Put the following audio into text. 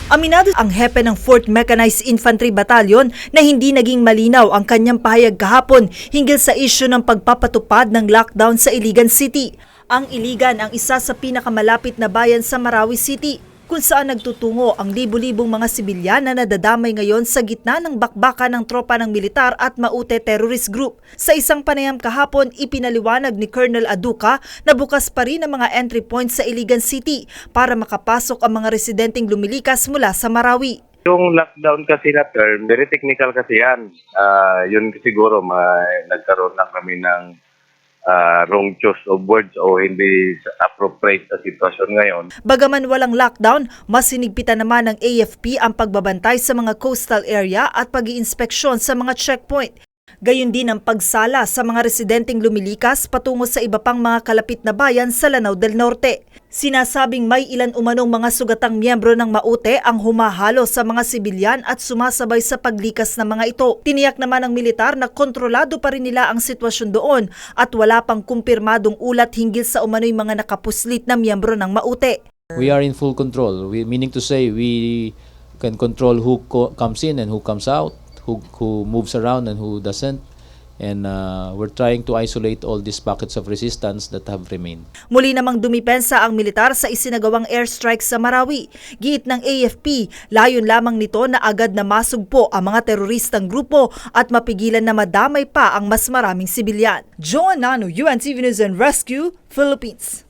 Aminado ang hepe ng 4th Mechanized Infantry Battalion na hindi naging malinaw ang kanyang pahayag kahapon hinggil sa isyu ng pagpapatupad ng lockdown sa Iligan City. Ang Iligan ang isa sa pinakamalapit na bayan sa Marawi City, kung saan nagtutungo ang libu-libong mga sibilyan na nadadamay ngayon sa gitna ng bakbakan ng tropa ng militar at Maute Terrorist Group. Sa isang panayam kahapon, ipinaliwanag ni Colonel Aduca na bukas pa rin ang mga entry points sa Iligan City para makapasok ang mga residenteng lumilikas mula sa Marawi. Yung lockdown kasi na term, very technical kasi yan. Yun siguro nagkaroon lang kami ng wrong choice of words o hindi appropriate sa sitwasyon ngayon. Bagaman walang lockdown, mas sinigpitan naman ng AFP ang pagbabantay sa mga coastal area at pag-iinspeksyon sa mga checkpoint. Gayon din ang pagsala sa mga residenteng lumilikas patungo sa iba pang mga kalapit na bayan sa Lanao del Norte. Sinasabing may ilan umanong mga sugatang miyembro ng Maute ang humahalo sa mga sibilyan at sumasabay sa paglikas ng mga ito. Tiniyak naman ng militar na kontrolado pa rin nila ang sitwasyon doon at wala pang kumpirmadong ulat hinggil sa umano'y mga nakapuslit na miyembro ng Maute. We are in full control, meaning to say we can control who comes in and who comes out, who moves around and who doesn't. And we're trying to isolate all these pockets of resistance that have remained. Muli namang dumipensa ang militar sa isinagawang airstrike sa Marawi. Giit ng AFP, layon lamang nito na agad na masugpo ang mga teroristang grupo at mapigilan na madamay pa ang mas maraming sibilyan. Joan Nano, UNTV News and Rescue, Philippines.